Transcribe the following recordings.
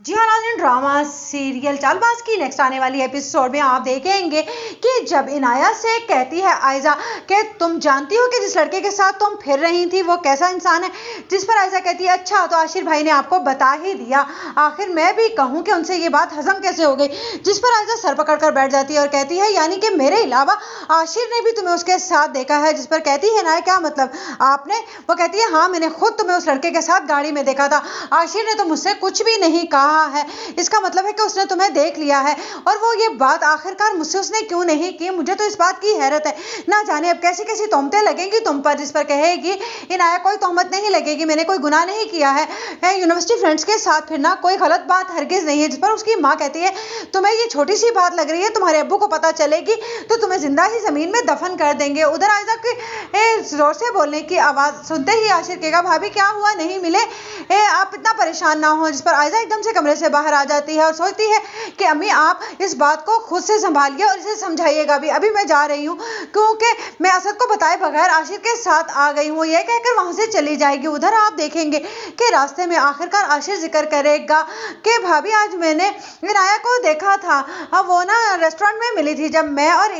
जी हाँ नाज़रीन, drama serial Chaalbaaz की नेक्स्ट आने वाली एपिसोड में आप देखेंगे कि जब इनाया से कहती है आयजा कि तुम जानती हो कि जिस लड़के के साथ तुम फिर रही थी वो कैसा इंसान है, जिस पर आयजा कहती है अच्छा तो आशिर भाई ने आपको बता ही दिया, आखिर मैं भी कहूँ कि उनसे ये बात हजम कैसे हो गई। जिस पर आयजा सर पकड़ कर बैठ जाती है और कहती है यानी कि मेरे अलावा आशिर ने भी तुम्हें उसके साथ देखा है। जिस पर कहती है इनाया क्या मतलब आपने? वो कहती है हाँ मैंने खुद तुम्हें उस लड़के के साथ गाड़ी में देखा था, आशिर ने तो मुझसे कुछ भी नहीं कहा है, इसका मतलब है कि उसने तुम्हें देख लिया है। और वो ये बात आखिरकार मुझसे उसने क्यों नहीं की, मुझे तो इस बात की हैरत है, ना जाने अब कैसी कैसी तोहमतें लगेंगी तुम पर। जिस पर कहेगी इनाया कोई तोहमत नहीं लगेगी, मैंने कोई गुनाह नहीं किया है, यूनिवर्सिटी फ्रेंड्स के साथ फिरना कोई गलत बात हरगिज नहीं है। जिस पर उसकी माँ कहती है तुम्हें ये छोटी सी बात लग रही है, तुम्हारे अब्बू को पता चलेगी तो तुम्हें जिंदा ही जमीन में दफन कर देंगे। उधर आयजा की जोर से बोलने की आवाज सुनते ही आशिर कहेगा भाभी क्या हुआ, नहीं मिले, आप इतना परेशान ना हो। जिस पर आयजा एकदम से कमरे से बाहर आ जाती है और सोचती है कि अम्मी आप इस बात को खुद से संभालिए और इसे समझाइएगा भी, अभी मैं जा रही हूँ क्योंकि मैं असद को बताए बगैर आशिर के साथ आ गई हूँ। यह कहकर वहां से चली जाएगी। उधर आप देखेंगे कि रास्ते में आखिरकार आशिर जिक्र करेगा कि भाभी आज मैंने इनाया को देखा था, अब वो ना रेस्टोरेंट में मिली थी जब मैं और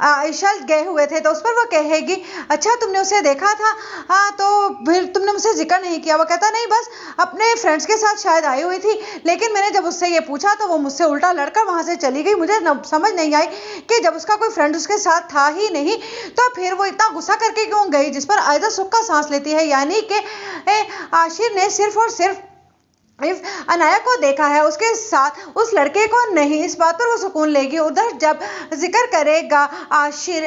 आयशा गए हुए थे। तो उस पर वो कहेगी अच्छा तुमने उसे देखा था, तो फिर तुमने मुझसे जिक्र नहीं किया। वो कहता नहीं बस अपने फ्रेंड्स के साथ शायद आई हुई थी, लेकिन मैंने जब उससे ये पूछा तो वो मुझसे उल्टा लड़कर वहां से चली गई। मुझे समझ नहीं आई कि जब उसका कोई फ्रेंड उसके साथ था ही नहीं तो फिर वो इतना गुस्सा करके क्यों गई। जिस पर आयजा सुख का सांस लेती है, यानी कि आशिर ने सिर्फ और सिर्फ अनाया को देखा है, उसके साथ उस लड़के को नहीं, इस बात पर वो सुकून लेगी। उधर जब जिक्र करेगा आशिर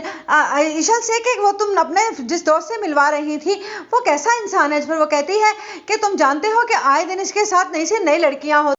ईशल से कि वो तुम अपने जिस दोस्त से मिलवा रही थी वो कैसा इंसान है, जिस पर वो कहती है कि तुम जानते हो कि आए दिन इसके साथ नई से नई लड़कियां होती